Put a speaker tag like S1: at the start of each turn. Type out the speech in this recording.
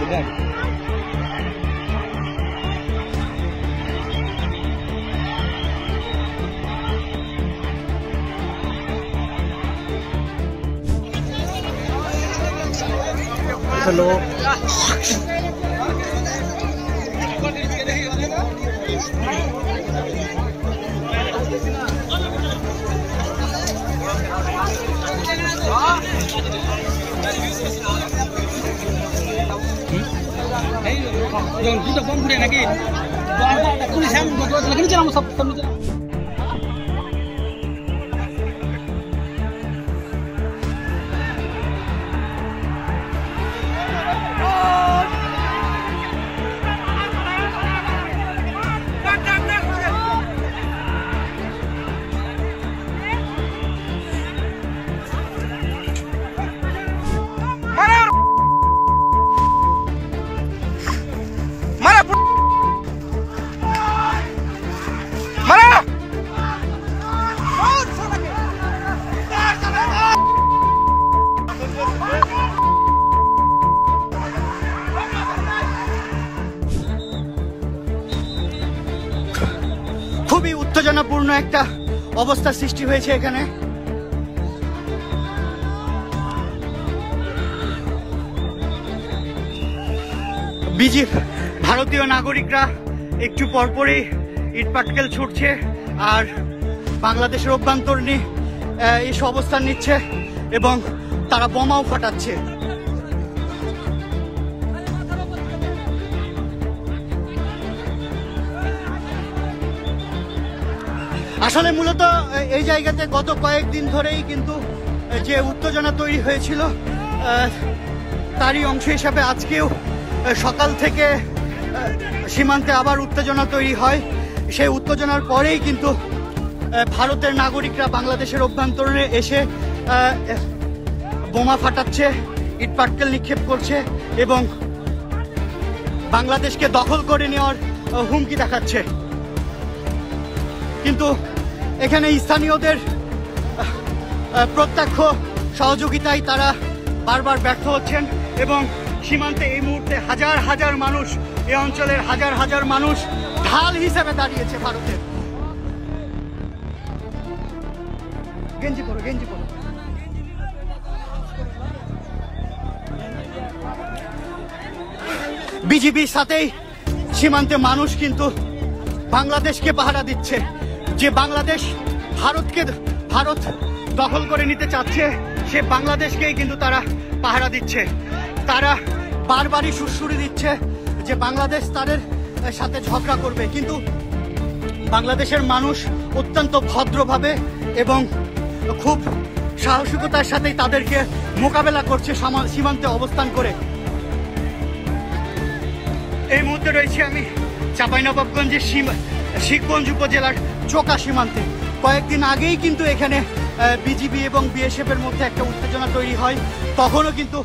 S1: Hello
S2: দুটো bomb ফুটে নাকি পুলিশ নিচে নামো সব নিচে
S1: খুবই উত্তেজনাপূর্ণ একটা অবস্থার সৃষ্টি হয়েছে এখানে। ভারতীয় নাগরিকরা একটু পরপরই ইট পাটকেল ছুটছে আর বাংলাদেশের অভ্যন্তরীণ এসব অবস্থান নিচ্ছে এবং তারা বোমাও ফাটাচ্ছে। আসলে মূলত এই জায়গাতে গত কয়েকদিন ধরেই কিন্তু যে উত্তেজনা তৈরি হয়েছিল তারই অংশ হিসাবে আজকেও সকাল থেকে সীমান্তে আবার উত্তেজনা তৈরি হয়। সেই উত্তেজনার পরেই কিন্তু ভারতের নাগরিকরা বাংলাদেশের অভ্যন্তরে এসে বোমা ফাটাচ্ছে, ইট পাটকেল নিক্ষেপ করছে এবং বাংলাদেশকে দখল করে নেওয়ার হুমকি দেখাচ্ছে। কিন্তু এখানে স্থানীয়দের প্রত্যক্ষ সহযোগিতায় তারা বারবার ব্যর্থ হচ্ছেন এবং সীমান্তে এই মুহূর্তে হাজার হাজার মানুষ, এই অঞ্চলের হাজার হাজার মানুষ ঢাল হিসেবে দাঁড়িয়েছে ভারতের। গেঞ্জি পরো, গেঞ্জি পরো। বিজিবির সাথেই সীমান্তে মানুষ কিন্তু বাংলাদেশকে পাহারা দিচ্ছে। যে বাংলাদেশ ভারত দখল করে নিতে চাচ্ছে সে বাংলাদেশকেই কিন্তু তারা পাহারা দিচ্ছে। তারা বারবারই সুরসুরি দিচ্ছে যে বাংলাদেশ তাদের সাথে ঝগড়া করবে, কিন্তু বাংলাদেশের মানুষ অত্যন্ত ভদ্রভাবে এবং খুব সাহসিকতার সাথেই তাদেরকে মোকাবেলা করছে সীমান্তে অবস্থান করে। এই মুহূর্তে রয়েছে আমি চাঁপাইনবাবগঞ্জের শিবগঞ্জ উপজেলার চোকা সীমান্তে। কয়েকদিন আগেই কিন্তু এখানে বিজিবি এবং বিএসএফ এর মধ্যে একটা উত্তেজনা তৈরি হয়, তখনও কিন্তু